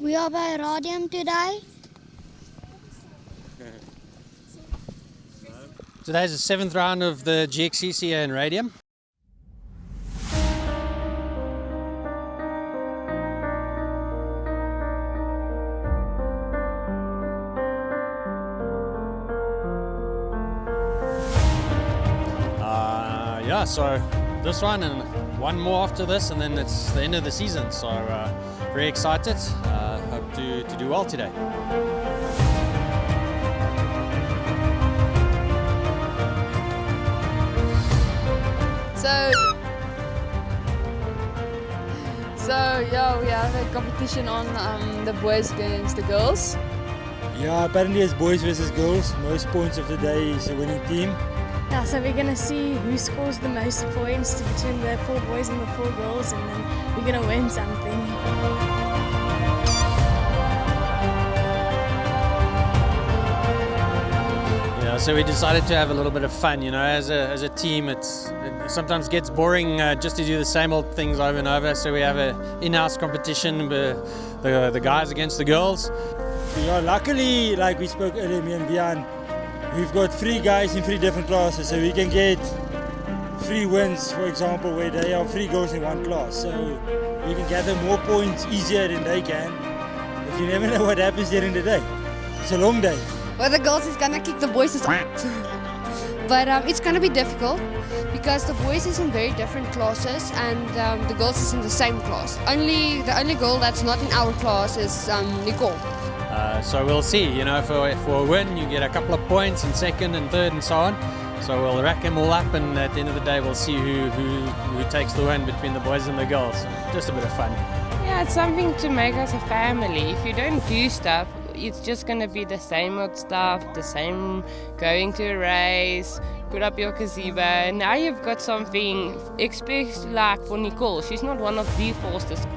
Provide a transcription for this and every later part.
We are by Radium today. Today's the 7th round of the GXCC here in Radium. Yeah, so this one and one more after this, and then it's the end of the season. So very excited. Hope to do well today. So yeah, we have a competition on the boys against the girls. Yeah, apparently it's boys versus girls. Most points of the day is a winning team. Yeah, so we're going to see who scores the most points between the 4 boys and the 4 girls, and then we're going to win something. Yeah, so we decided to have a little bit of fun, you know, as a team. It sometimes gets boring just to do the same old things over and over, so we have an in-house competition, the guys against the girls. Yeah, luckily, like we spoke earlier, me and Bian, we've got 3 guys in 3 different classes, so we can get 3 wins, for example, where they are 3 girls in 1 class. So we can gather more points easier than they can. But you never know what happens during the day. It's a long day. Well, the girls is gonna kick the boys out. But it's gonna be difficult because the boys is in very different classes and the girls is in the same class. The only girl that's not in our class is Nicole. So we'll see, you know, for a win you get a couple of points in 2nd and 3rd and so on. So we'll rack them all up, and at the end of the day we'll see who takes the win between the boys and the girls. Just a bit of fun. Yeah, it's something to make us a family. If you don't do stuff, it's just going to be the same old stuff, the same going to a race, put up your gazebo. Now you've got something, especially like for Nicole. She's not one of the fastest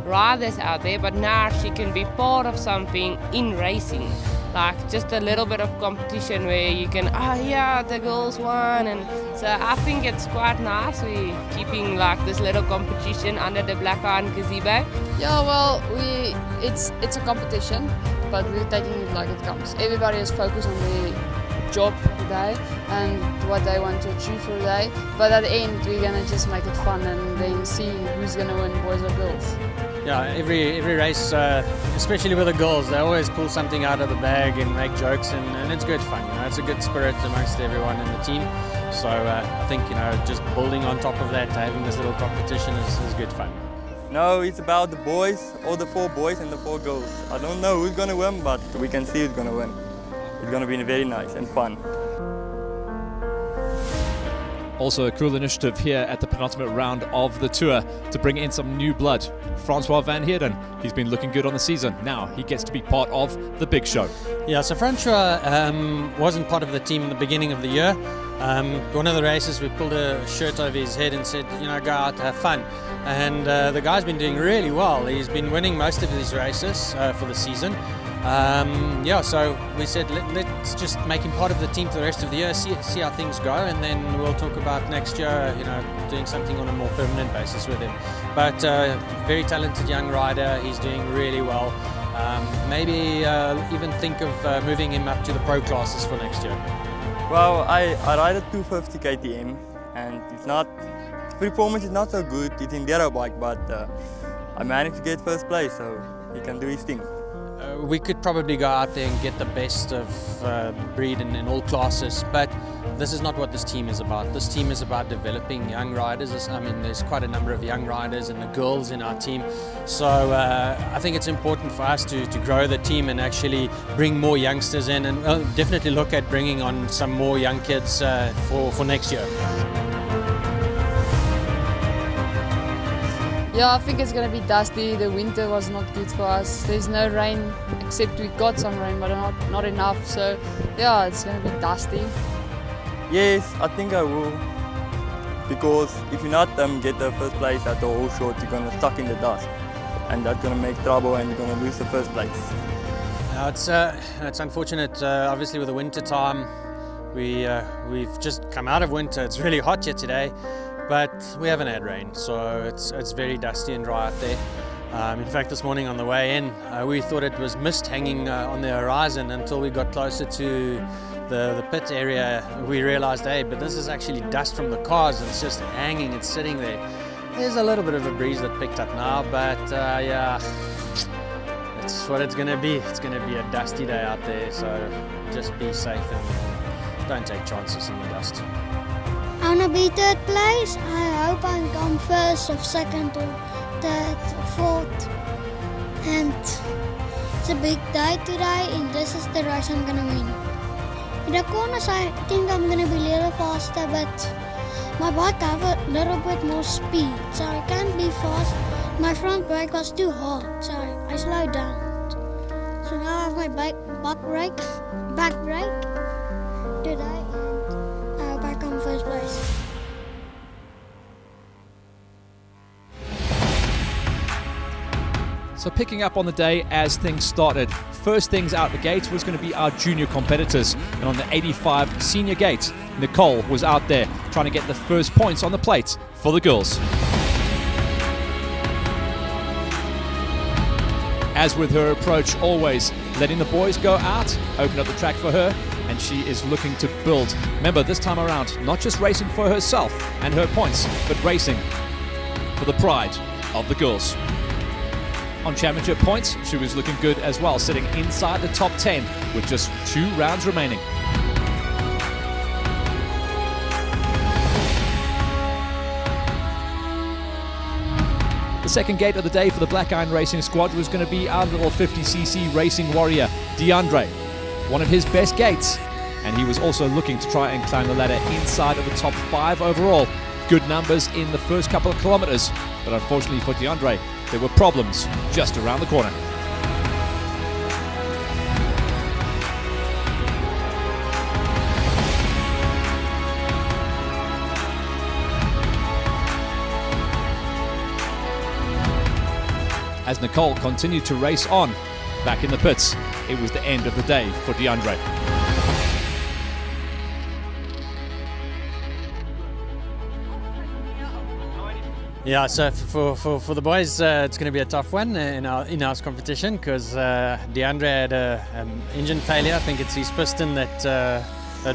riders out there, but now she can be part of something in racing, like just a little bit of competition where you can, yeah, the girls won. And so I think it's quite nice. We're keeping like this little competition under the black iron gazebo. Yeah, well, it's a competition, but we're taking it like it comes. Everybody is focused on their job for the day and what they want to achieve for the day. But at the end, we're gonna just make it fun and then see who's gonna win, boys or girls. Yeah, every race, especially with the girls, they always pull something out of the bag and make jokes, and it's good fun. You know, it's a good spirit amongst everyone in the team. So I think, you know, just building on top of that, having this little competition is good fun. No, it's about the boys, all the 4 boys and the 4 girls. I don't know who's going to win, but we can see who's going to win. It's going to be very nice and fun. Also a cool initiative here at the penultimate round of the tour to bring in some new blood. Francois van Heerden, he's been looking good on the season. Now he gets to be part of the big show. Yeah, so Francois wasn't part of the team in the beginning of the year. One of the races we pulled a shirt over his head and said, you know, go out, have fun. And the guy's been doing really well. He's been winning most of these races for the season. Yeah, so we said let's just make him part of the team for the rest of the year, see how things go, and then we'll talk about next year, you know, doing something on a more permanent basis with him. But very talented young rider, he's doing really well. Maybe even think of moving him up to the pro classes for next year. Well, I ride at 250 KTM, and it's not, performance is not so good. It's in Dero bike, but I managed to get 1st place, so he can do his thing. We could probably go out there and get the best of breed in all classes, but this is not what this team is about. This team is about developing young riders. I mean, there's quite a number of young riders and the girls in our team. So I think it's important for us to grow the team and actually bring more youngsters in, and definitely look at bringing on some more young kids for next year. Yeah, I think it's going to be dusty. The winter was not good for us. There's no rain, except we got some rain, but not enough. So yeah, it's going to be dusty. Yes, I think I will. Because if you not get the 1st place at the whole short, you're going to stuck in the dust. And that's going to make trouble and you're going to lose the 1st place. It's unfortunate, obviously with the winter time. We've just come out of winter. It's really hot here today. But we haven't had rain, so it's very dusty and dry out there. In fact, this morning on the way in, we thought it was mist hanging on the horizon until we got closer to the pit area. We realized, hey, but this is actually dust from the cars, and it's just hanging, it's sitting there. There's a little bit of a breeze that picked up now, but yeah, it's what it's going to be. It's going to be a dusty day out there, so just be safe and don't take chances in the dust. I want to be third place. I hope I come first or second or third or fourth. And it's a big day today, and this is the race I'm going to win. In the corners, I think I'm going to be a little faster, but my bike have a little bit more speed, so I can't be fast. My front brake was too hard, so I slowed down. So now I have my back brake today, and I hope I come first place. So picking up on the day as things started, first things out the gate was going to be our junior competitors. And on the 85 senior gate, Nicole was out there trying to get the first points on the plate for the girls. As with her approach always, letting the boys go out, open up the track for her, and she is looking to build. Remember, this time around, not just racing for herself and her points, but racing for the pride of the girls. On championship points, she was looking good as well, sitting inside the top 10 with just 2 rounds remaining. The second gate of the day for the Black Iron Racing squad was going to be our little 50cc racing warrior, DeAndre. One of his best gates, and he was also looking to try and climb the ladder inside of the top 5 overall. Good numbers in the first couple of kilometers, but unfortunately for DeAndre, there were problems just around the corner. As Nicole continued to race on, back in the pits, it was the end of the day for DeAndre. Yeah, so for the boys, it's going to be a tough one in our in-house competition because DeAndre had an engine failure. I think it's his piston that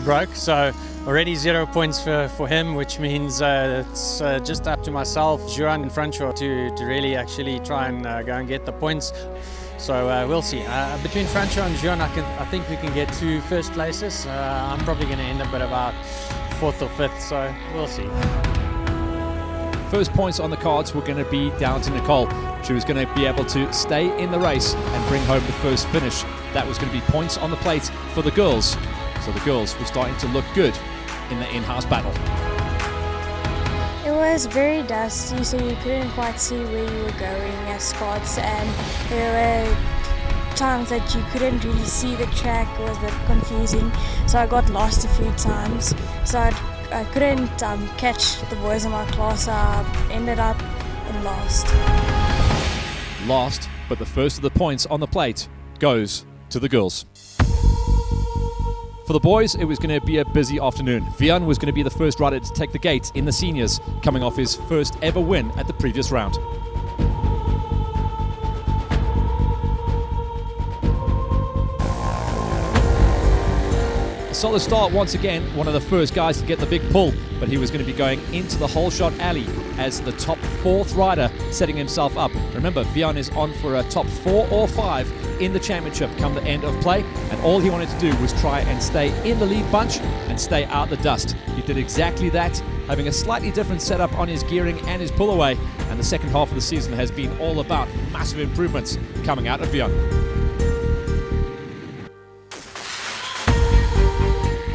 broke. So already 0 points for him, which means it's just up to myself, Juan and Francois to really actually try and go and get the points. So we'll see. Between Francois and Juan, I think we can get 2 first places. I'm probably going to end up at about 4th or 5th, so we'll see. First points on the cards were going to be down to Nicole. She was going to be able to stay in the race and bring home the first finish. That was going to be points on the plate for the girls. So the girls were starting to look good in the in-house battle. It was very dusty, so you couldn't quite see where you were going at spots, and there were times that you couldn't really see the track. It was a bit confusing, so I got lost a few times. So I couldn't catch the boys in my class. I ended up in last. Last, but the first of the points on the plate goes to the girls. For the boys, it was going to be a busy afternoon. Vian was going to be the first rider to take the gate in the seniors, coming off his first ever win at the previous round. A solid start once again, one of the first guys to get the big pull, but he was going to be going into the whole shot alley as the top 4th rider, setting himself up. Remember, Vian is on for a top 4 or 5 in the championship come the end of play, and all he wanted to do was try and stay in the lead bunch and stay out the dust. He did exactly that, having a slightly different setup on his gearing and his pull away, and the second half of the season has been all about massive improvements coming out of Vian.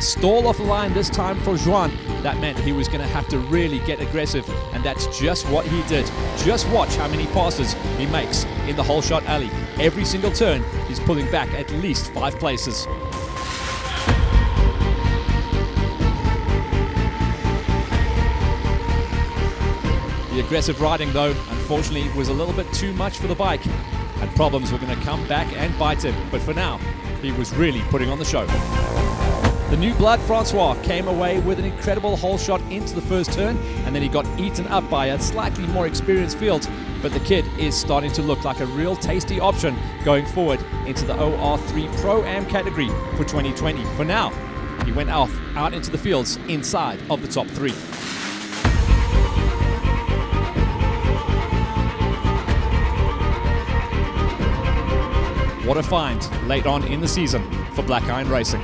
Stall off the line this time for Juan. That meant he was going to have to really get aggressive, and that's just what he did. Just watch how many passes he makes in the whole shot alley. Every single turn, he's pulling back at least 5 places. The aggressive riding, though, unfortunately was a little bit too much for the bike, and problems were going to come back and bite him. But for now, he was really putting on the show. The new blood, Francois, came away with an incredible hole shot into the first turn, and then he got eaten up by a slightly more experienced field. But the kid is starting to look like a real tasty option going forward into the OR3 Pro-Am category for 2020. For now, he went out into the fields inside of the top 3. What a find late on in the season for Black Iron Racing.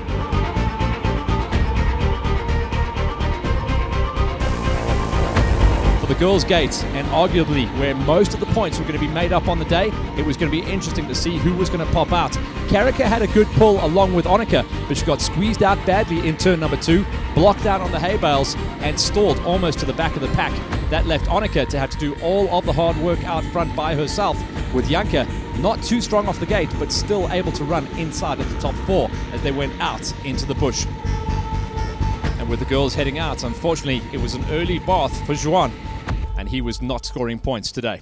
For the girls' gate, and arguably where most of the points were going to be made up on the day, it was going to be interesting to see who was going to pop out. Karika had a good pull along with Annika, but she got squeezed out badly in turn number 2, blocked out on the hay bales, and stalled almost to the back of the pack. That left Annika to have to do all of the hard work out front by herself, with Janka not too strong off the gate, but still able to run inside of the top 4 as they went out into the bush. And with the girls heading out, unfortunately, it was an early bath for Juan, and he was not scoring points today.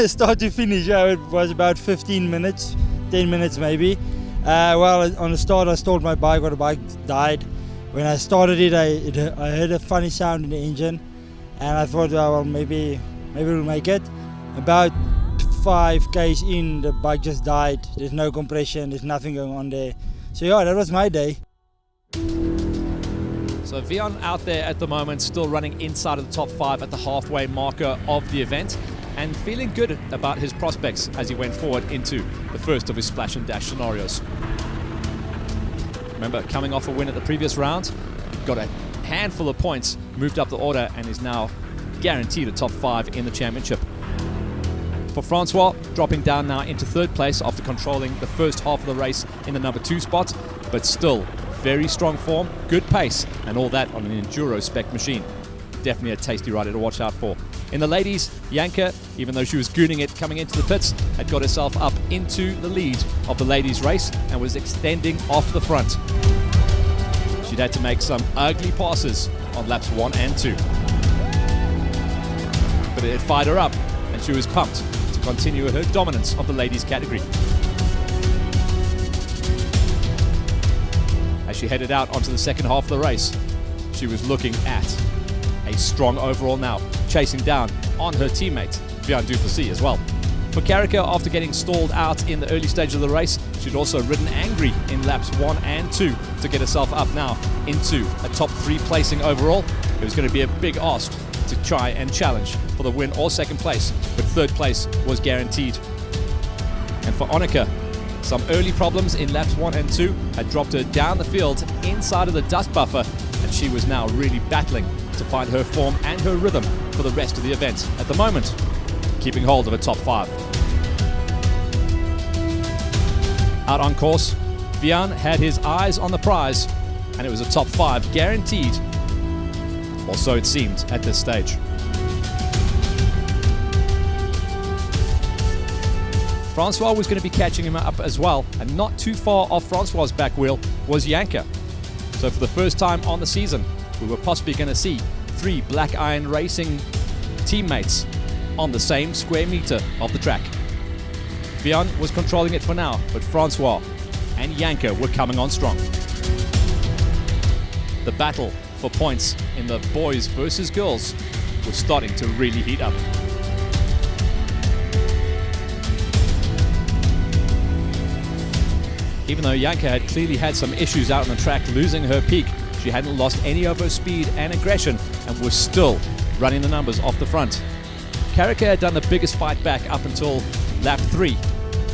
Start to finish, it was about 15 minutes, 10 minutes maybe. Well, on the start I stalled my bike, or the bike died. When I started it, I heard a funny sound in the engine, and I thought, well, maybe we'll make it. About 5 k's in, the bike just died. There's no compression, there's nothing going on there. So yeah, that was my day. So Vian out there at the moment, still running inside of the top 5 at the halfway marker of the event, and feeling good about his prospects as he went forward into the first of his splash and dash scenarios. Remember, coming off a win at the previous round, got a handful of points, moved up the order, and is now guaranteed a top 5 in the championship. For Francois, dropping down now into 3rd place after controlling the first half of the race in the number 2 spot, but still very strong form, good pace, and all that on an enduro spec machine. Definitely a tasty rider to watch out for. In the ladies, Janka, even though she was gooning it coming into the pits, had got herself up into the lead of the ladies race and was extending off the front. She'd had to make some ugly passes on laps 1 and 2. But it had fired her up, and she was pumped to continue her dominance of the ladies category. As she headed out onto the second half of the race, she was looking at a strong overall now, chasing down on her teammate, Vian Duplessis as well. For Karika, after getting stalled out in the early stage of the race, she'd also ridden angry in laps 1 and 2 to get herself up now into a top 3 placing overall. It was going to be a big ask to try and challenge for the win or 2nd place, but 3rd place was guaranteed. And for Annika, some early problems in laps 1 and 2 had dropped her down the field inside of the dust buffer, and she was now really battling to find her form and her rhythm for the rest of the event. At the moment, keeping hold of a top 5. Out on course, Vian had his eyes on the prize, and it was a top 5 guaranteed, or so it seemed at this stage. Francois was going to be catching him up as well, and not too far off Francois' back wheel was Janka. So for the first time on the season, we were possibly going to see 3 Black Iron Racing teammates on the same square meter of the track. Vian was controlling it for now, but Francois and Janka were coming on strong. The battle for points in the boys versus girls was starting to really heat up. Even though Janka had clearly had some issues out on the track, losing her peak, she hadn't lost any of her speed and aggression and was still running the numbers off the front. Karika had done the biggest fight back up until lap 3,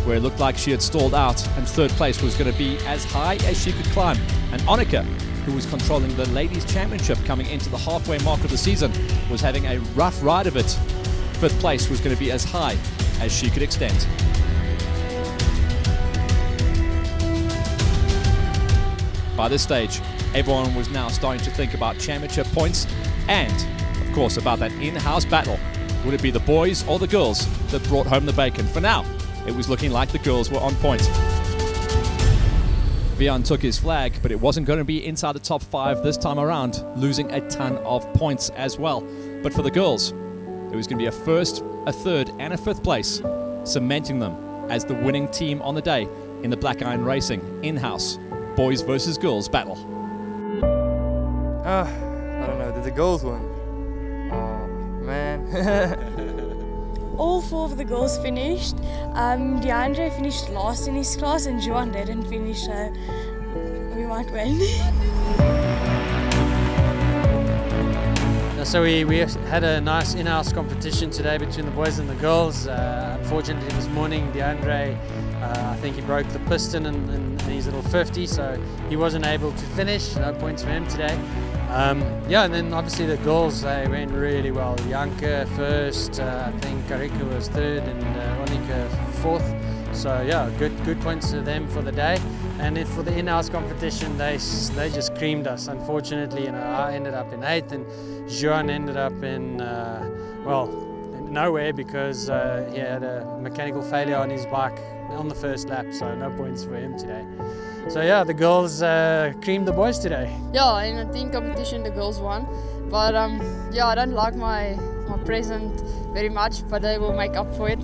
where it looked like she had stalled out and 3rd place was going to be as high as she could climb. And Annika, who was controlling the ladies championship coming into the halfway mark of the season, was having a rough ride of it. 5th place was going to be as high as she could extend. By this stage, everyone was now starting to think about championship points and, of course, about that in-house battle. Would it be the boys or the girls that brought home the bacon? For now, it was looking like the girls were on point. Vian took his flag, but it wasn't going to be inside the top 5 this time around, losing a ton of points as well. But for the girls, it was going to be a 1st, a 3rd, and a 5th place, cementing them as the winning team on the day, in the Black Iron Racing in-house boys versus girls battle. I don't know, did the girls win? Oh, man. All 4 of the girls finished. DeAndre finished last in his class and Joan didn't finish, so we might win. So we had a nice in-house competition today between the boys and the girls. Unfortunately this morning DeAndre, I think he broke the piston in his little 50, so he wasn't able to finish. No points for him today. Yeah, and then obviously the girls, they went really well. Janke first, I think Karika was third, and Onika fourth. So yeah, good points to them for the day. And then for the in-house competition, they just creamed us. Unfortunately, I ended up in 8th, and Juan ended up in nowhere because he had a mechanical failure on his bike on the first lap. So no points for him today. So yeah, the girls creamed the boys today. Yeah, in a team competition the girls won, but yeah, I don't like my present very much, but they will make up for it.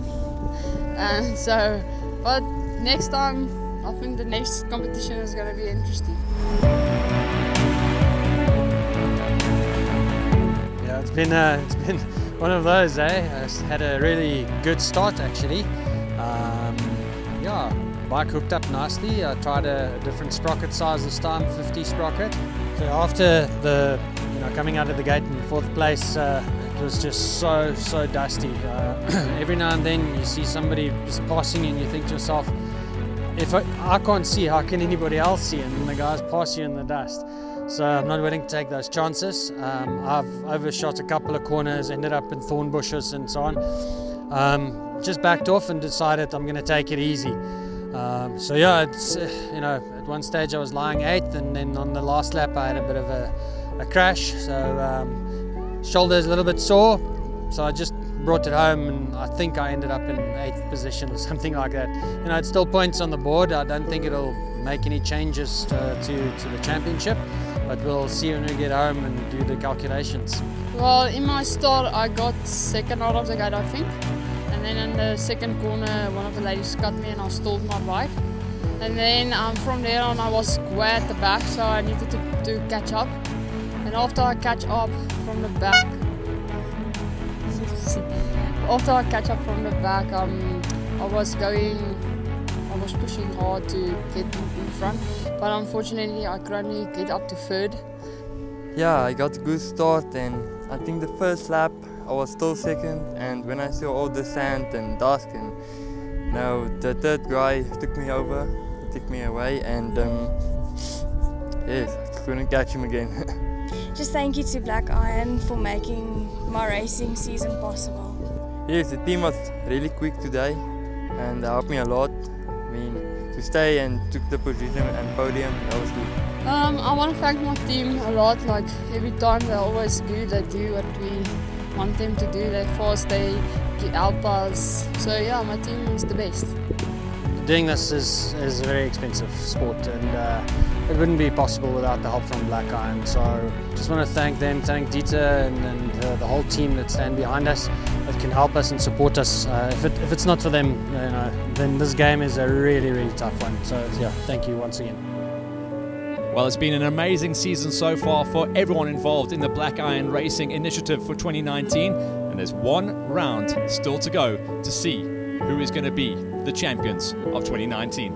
And so, but next time I think the next competition is going to be interesting. Yeah, it's been one of those, I had a really good start actually. Yeah, bike hooked up nicely. I tried a different sprocket size this time, 50 sprocket. So after coming out of the gate in 4th place, it was just so dusty. Every now and then you see somebody just passing and you think to yourself, if I can't see, how can anybody else see? And the guys pass you in the dust. So I'm not willing to take those chances. I've overshot a couple of corners, ended up in thorn bushes and so on. Just backed off and decided I'm going to take it easy. So yeah, it's at one stage I was lying 8th, and then on the last lap I had a bit of a crash. So shoulder's a little bit sore. So I just brought it home, and I think I ended up in 8th position or something like that. It's still points on the board. I don't think it'll make any changes to the championship, but we'll see when we get home and do the calculations. Well, in my start I got 2nd out of the gate, I think. And then in the 2nd corner, one of the ladies cut me and I stalled my bike. And then from there on I was way at the back, so I needed to catch up. And after I catch up from the back, I was pushing hard to get in front, but unfortunately I could only get up to 3rd. Yeah, I got a good start, and I think the first lap I was still 2nd, and when I saw all the sand and dust, and the 3rd guy took me over, he took me away, and yes, I couldn't catch him again. Just thank you to Black Iron for making my racing season possible. Yes, the team was really quick today, and they helped me a lot. To stay and took the position and podium, that was good. I want to thank my team a lot. Like every time they're always good. They do what we want them to do. They're fast. They help us. So yeah, my team is the best. Doing this is a very expensive sport, and it wouldn't be possible without the help from Black Iron. So just want to thank them, thank Dieter and the whole team that stand behind us, that can help us and support us. If it's not for them, then this game is a really tough one. So yeah, thank you once again. Well, it's been an amazing season so far for everyone involved in the Black Iron Racing Initiative for 2019, and there's one round still to go to see who is going to be the champions of 2019.